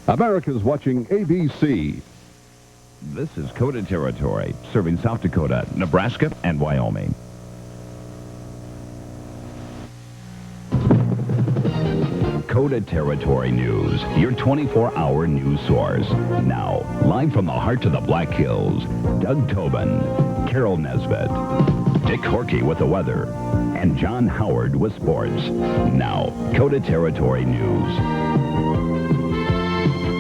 America's watching ABC. This is KOTA territory, serving South Dakota, Nebraska, and Wyoming. KOTA Territory News, your 24-hour news source. Now, live from the heart of the Black Hills, Doug Tobin, Carol Nesbit, Dick Horkey with the weather, and John Howard with sports. Now, KOTA Territory News.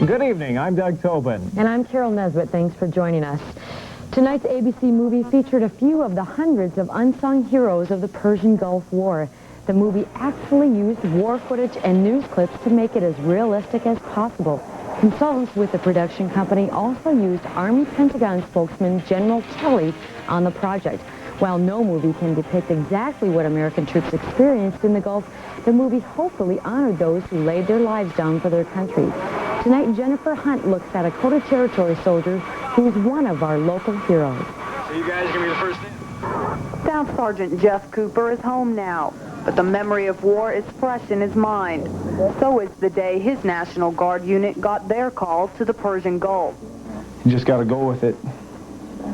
Good evening, I'm Doug Tobin. And I'm Carol Nesbitt. Thanks for joining us. Tonight's ABC movie featured a few of the hundreds of unsung heroes of the Persian Gulf War. The movie actually used war footage and news clips to make it as realistic as possible. Consultants with the production company also used Army Pentagon spokesman General Kelly on the project. While no movie can depict exactly what American troops experienced in the Gulf, the movie hopefully honored those who laid their lives down for their country. Tonight, Jennifer Hunt looks at a KOTA Territory soldier who's one of our local heroes. So you guys give me the first name? Staff Sergeant Jeff Cooper is home now, but the memory of war is fresh in his mind. So is the day his National Guard unit got their call to the Persian Gulf. You just got to go with it.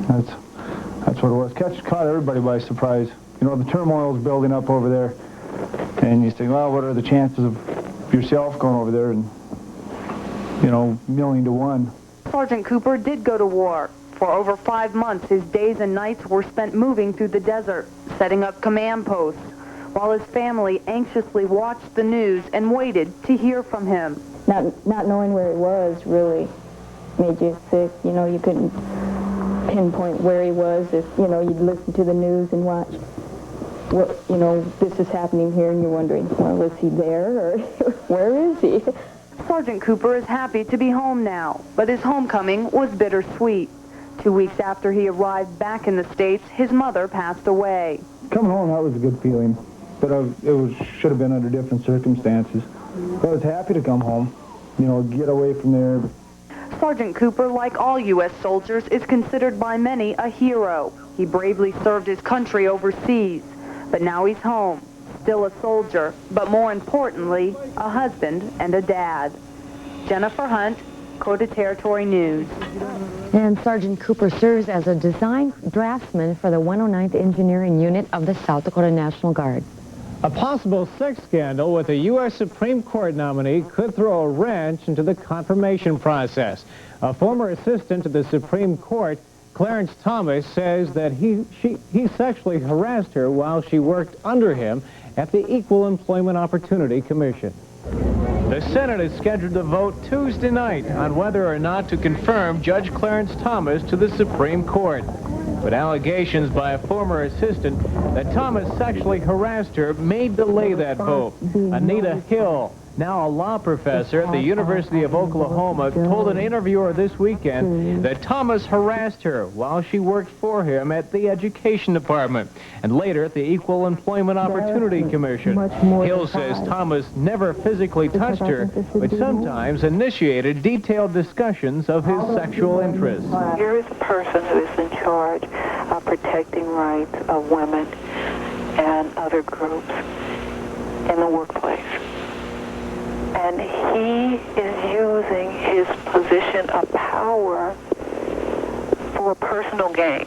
That's what it was. Caught everybody by surprise. You know, the turmoil's building up over there, and you think, well, what are the chances of yourself going over there? And you know, 1,000,000 to 1. Sergeant Cooper did go to war. For over 5 months, his days and nights were spent moving through the desert, setting up command posts, while his family anxiously watched the news and waited to hear from him. Not knowing where he was really made you sick. You know, you couldn't pinpoint where he was if, you know, you'd listen to the news and watch what, you know, this is happening here, and you're wondering, well, is he there, or where is he? Sergeant Cooper is happy to be home now, but his homecoming was bittersweet. 2 weeks after he arrived back in the States, his mother passed away. Coming home, that was a good feeling, but should have been under different circumstances. But I was happy to come home, you know, get away from there. Sergeant Cooper, like all U.S. soldiers, is considered by many a hero. He bravely served his country overseas, but now he's home. Still a soldier, but more importantly, a husband and a dad. Jennifer Hunt, KOTA Territory News. And Sergeant Cooper serves as a design draftsman for the 109th Engineering Unit of the South Dakota National Guard. A possible sex scandal with a U.S. Supreme Court nominee could throw a wrench into the confirmation process. A former assistant to the Supreme Court, Clarence Thomas, says that he sexually harassed her while she worked under him at the Equal Employment Opportunity Commission. The Senate is scheduled to vote Tuesday night on whether or not to confirm Judge Clarence Thomas to the Supreme Court. But allegations by a former assistant that Thomas sexually harassed her may delay that vote. Anita Hill, now a law professor at the University of Oklahoma, told an interviewer this weekend that Thomas harassed her while she worked for him at the Education Department and later at the Equal Employment Opportunity Commission. Hill says Thomas never physically touched her, but sometimes initiated detailed discussions of his sexual interests. Here is a person who is in charge of protecting rights of women and other groups in the workplace. And he is using his position of power for personal gain.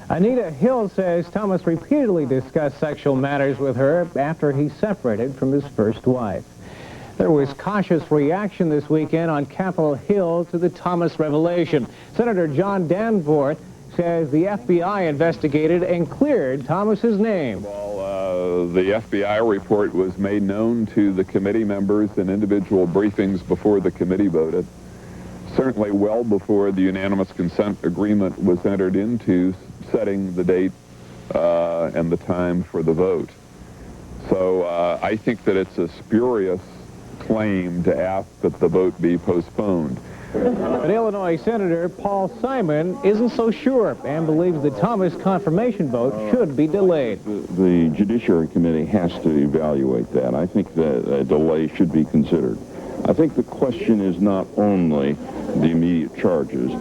Anita Hill says Thomas repeatedly discussed sexual matters with her after he separated from his first wife. There was cautious reaction this weekend on Capitol Hill to the Thomas revelation. Senator John Danforth says the FBI investigated and cleared Thomas's name. The FBI report was made known to the committee members in individual briefings before the committee voted, certainly well before the unanimous consent agreement was entered into setting the date and the time for the vote. So I think that it's a spurious claim to ask that the vote be postponed. But Illinois Senator Paul Simon isn't so sure and believes the Thomas confirmation vote should be delayed. The Judiciary Committee has to evaluate that. I think that a delay should be considered. I think the question is not only the immediate charges,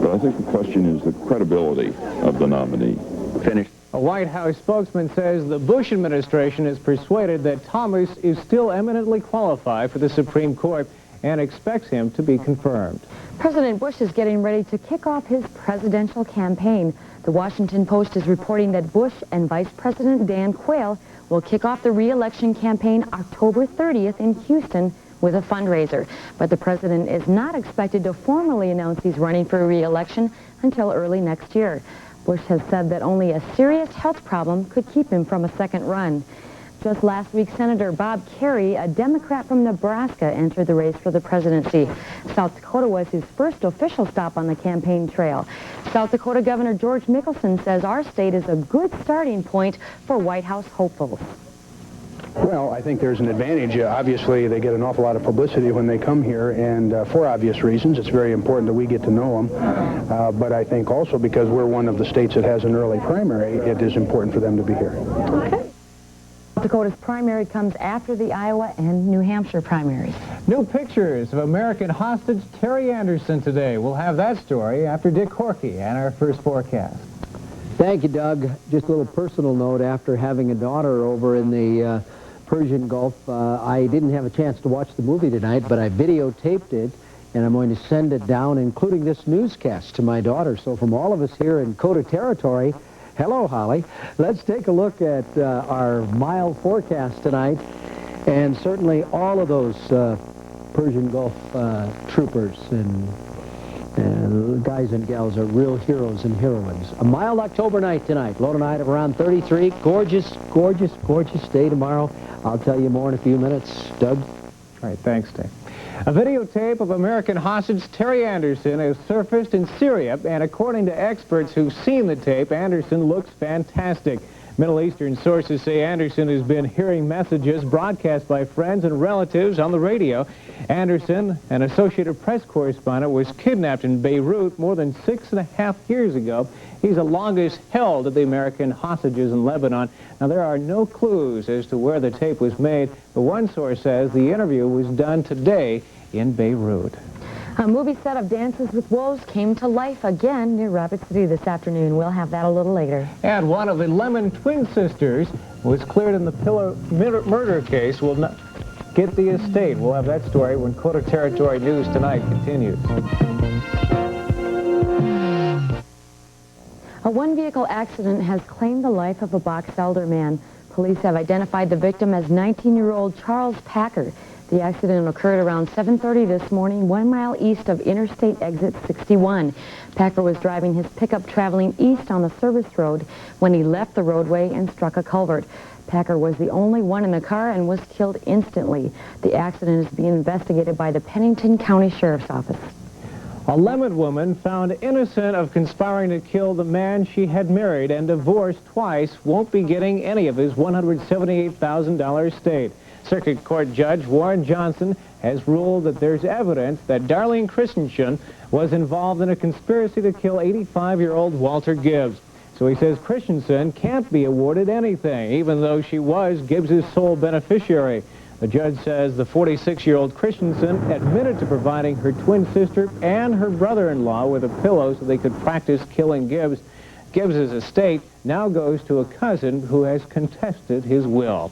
but I think the question is the credibility of the nominee. Finished. A White House spokesman says the Bush administration is persuaded that Thomas is still eminently qualified for the Supreme Court and expects him to be confirmed. President Bush is getting ready to kick off his presidential campaign. The Washington Post is reporting that Bush and Vice President Dan Quayle will kick off the re-election campaign October 30th in Houston with a fundraiser. But the president is not expected to formally announce he's running for re-election until early next year. Bush has said that only a serious health problem could keep him from a second run. Just last week, Senator Bob Kerrey, a Democrat from Nebraska, entered the race for the presidency. South Dakota was his first official stop on the campaign trail. South Dakota Governor George Mickelson says our state is a good starting point for White House hopefuls. Well, I think there's an advantage. Obviously, they get an awful lot of publicity when they come here, and for obvious reasons, it's very important that we get to know them. But I think also because we're one of the states that has an early primary, it is important for them to be here. Okay. South Dakota's primary comes after the Iowa and New Hampshire primaries. New pictures of American hostage Terry Anderson today. We'll have that story after Dick Horkey and our first forecast. Thank you, Doug. Just a little personal note. After having a daughter over in the Persian Gulf, I didn't have a chance to watch the movie tonight, but I videotaped it, and I'm going to send it down, including this newscast, to my daughter. So from all of us here in KOTA territory, hello, Holly. Let's take a look at our mild forecast tonight, and certainly all of those Persian Gulf troopers and guys and gals are real heroes and heroines. A mild October night tonight. Low tonight of around 33. Gorgeous, gorgeous, gorgeous day tomorrow. I'll tell you more in a few minutes. Doug? All right, thanks, Dave. A videotape of American hostage Terry Anderson has surfaced in Syria, and according to experts who've seen the tape, Anderson looks fantastic. Middle Eastern sources say Anderson has been hearing messages broadcast by friends and relatives on the radio. Anderson, an Associated Press correspondent, was kidnapped in Beirut more than 6.5 years ago. He's the longest held of the American hostages in Lebanon. Now, there are no clues as to where the tape was made, but one source says the interview was done today in Beirut. A movie set of Dances with Wolves came to life again near Rapid City this afternoon. We'll have that a little later. And one of the Lemon twin sisters was cleared in the Pillar murder case. Will not get the estate. We'll have that story when KOTA Territory News Tonight continues. A one-vehicle accident has claimed the life of a Box Elder man. Police have identified the victim as 19-year-old Charles Packer. The accident occurred around 7:30 this morning, 1 mile east of Interstate Exit 61. Packer was driving his pickup traveling east on the service road when he left the roadway and struck a culvert. Packer was the only one in the car and was killed instantly. The accident is being investigated by the Pennington County Sheriff's Office. A Lemon woman found innocent of conspiring to kill the man she had married and divorced twice won't be getting any of his $178,000 estate. Circuit Court Judge Warren Johnson has ruled that there's evidence that Darlene Christensen was involved in a conspiracy to kill 85-year-old Walter Gibbs. So he says Christensen can't be awarded anything, even though she was Gibbs's sole beneficiary. The judge says the 46-year-old Christensen admitted to providing her twin sister and her brother-in-law with a pillow so they could practice killing Gibbs. Gibbs's estate now goes to a cousin who has contested his will.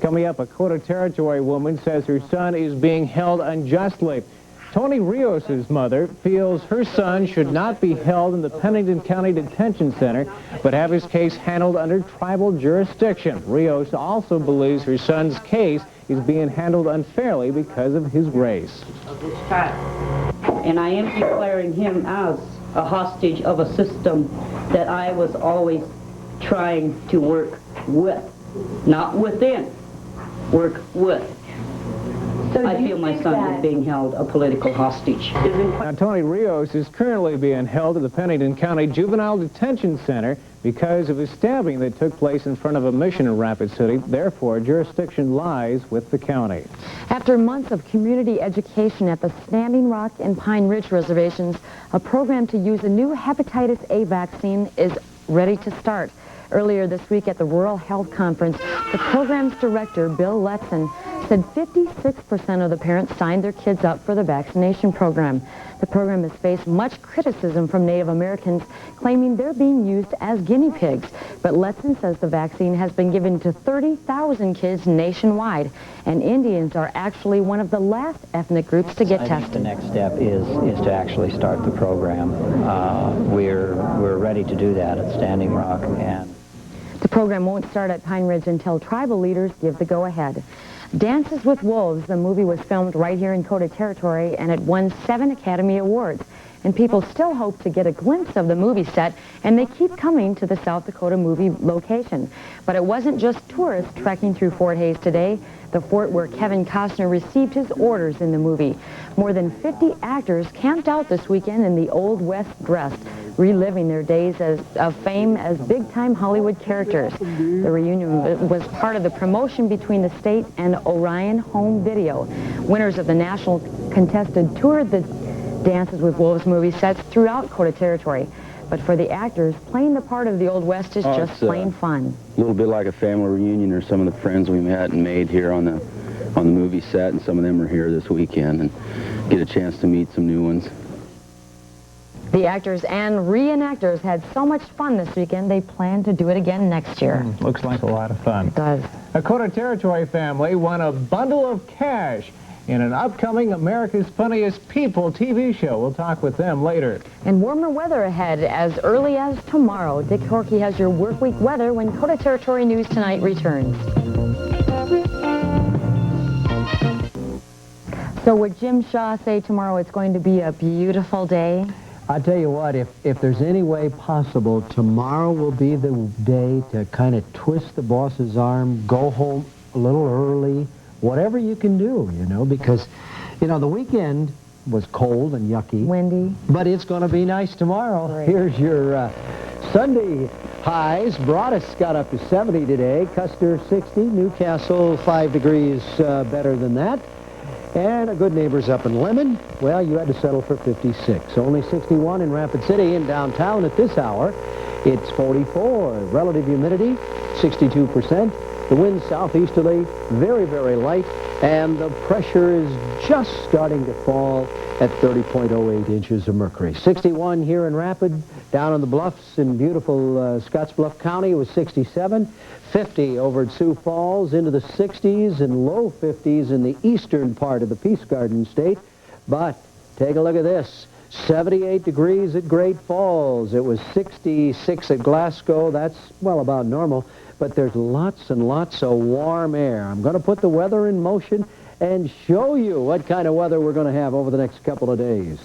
Coming up, a KOTA Territory woman says her son is being held unjustly. Tony Rios' mother feels her son should not be held in the Pennington County Detention Center, but have his case handled under tribal jurisdiction. Rios also believes her son's case is being handled unfairly because of his race. Of this child. And I am declaring him as a hostage of a system that I was always trying to work with, not within. Work with. So I feel my son is being held a political hostage. Now, Tony Rios is currently being held at the Pennington County Juvenile Detention Center because of a stabbing that took place in front of a mission in Rapid City. Therefore, jurisdiction lies with the county. After months of community education at the Standing Rock and Pine Ridge reservations, a program to use a new hepatitis A vaccine is ready to start. Earlier this week at the Rural Health Conference, the program's director, Bill Letson, said 56% of the parents signed their kids up for the vaccination program. The program has faced much criticism from Native Americans, claiming they're being used as guinea pigs. But Letson says the vaccine has been given to 30,000 kids nationwide, and Indians are actually one of the last ethnic groups to get tested. I think the next step is to actually start the program. We're ready to do that at Standing Rock. And the program won't start at Pine Ridge until tribal leaders give the go-ahead. Dances with Wolves, the movie was filmed right here in KOTA territory, and it won 7 Academy Awards. And people still hope to get a glimpse of the movie set, and they keep coming to the South Dakota movie location. But it wasn't just tourists trekking through Fort Hays today, the fort where Kevin Costner received his orders in the movie. More than 50 actors camped out this weekend in the Old West dress, reliving their days of fame as big-time Hollywood characters. The reunion was part of the promotion between the state and Orion Home Video. Winners of the national contested toured the Dances with Wolves movie sets throughout KOTA territory. But for the actors, playing the part of the Old West is just plain fun. A little bit like a family reunion, or some of the friends we met and made here on the movie set, and some of them are here this weekend, and get a chance to meet some new ones. The actors and reenactors had so much fun this weekend, they plan to do it again next year. Looks like a lot of fun. It does. A KOTA territory family won a bundle of cash in an upcoming America's Funniest People TV show. We'll talk with them later. And warmer weather ahead as early as tomorrow. Dick Horkey has your workweek weather when KOTA Territory News Tonight returns. So would Jim Shaw say tomorrow it's going to be a beautiful day? I tell you what, if there's any way possible, tomorrow will be the day to kind of twist the boss's arm, go home a little early, whatever you can do, you know, because, you know, the weekend was cold and yucky. Windy. But it's going to be nice tomorrow. Great. Here's your Sunday highs. Broadus got up to 70 today. Custer 60. Newcastle 5 degrees better than that. And a good neighbor's up in Lemon. Well, you had to settle for 56. Only 61 in Rapid City in downtown at this hour. It's 44. Relative humidity, 62%. The wind southeasterly, very, very light, and the pressure is just starting to fall at 30.08 inches of mercury. 61 here in Rapid, down on the bluffs in beautiful Scottsbluff County, it was 67. 50 over at Sioux Falls, into the 60s and low 50s in the eastern part of the Peace Garden State. But take a look at this. 78 degrees at Great Falls. It was 66 at Glasgow. That's, well, about normal. But there's lots and lots of warm air. I'm going to put the weather in motion and show you what kind of weather we're going to have over the next couple of days.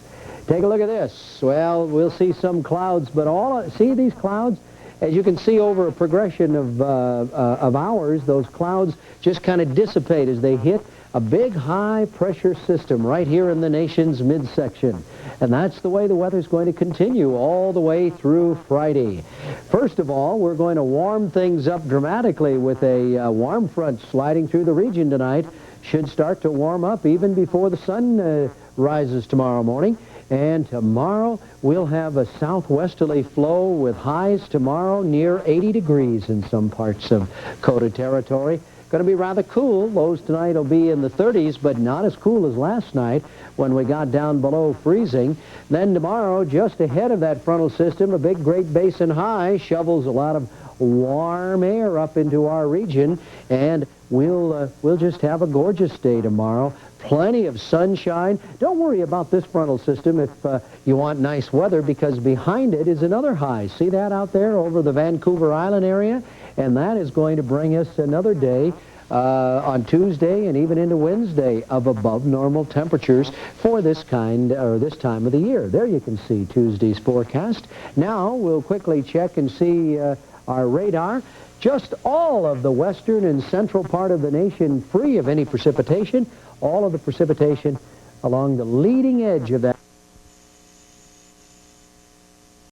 Take a look at this. Well, we'll see some clouds, but see these clouds? As you can see over a progression of hours, those clouds just kind of dissipate as they hit a big high-pressure system right here in the nation's midsection. And that's the way the weather's going to continue all the way through Friday. First of all, we're going to warm things up dramatically with a warm front sliding through the region tonight. Should start to warm up even before the sun rises tomorrow morning. And tomorrow, we'll have a southwesterly flow with highs tomorrow near 80 degrees in some parts of KOTA territory. Going to be rather cool. Lows tonight will be in the 30s, but not as cool as last night when we got down below freezing. Then tomorrow, just ahead of that frontal system, a big Great Basin high shovels a lot of warm air up into our region, and we'll just have a gorgeous day tomorrow. Plenty of sunshine. Don't worry about this frontal system if you want nice weather, because behind it is another high. See that out there over the Vancouver Island area? And that is going to bring us another day on Tuesday and even into Wednesday of above normal temperatures for this time of the year. There you can see Tuesday's forecast. Now we'll quickly check and see our radar. Just all of the western and central part of the nation free of any precipitation. All of the precipitation along the leading edge of that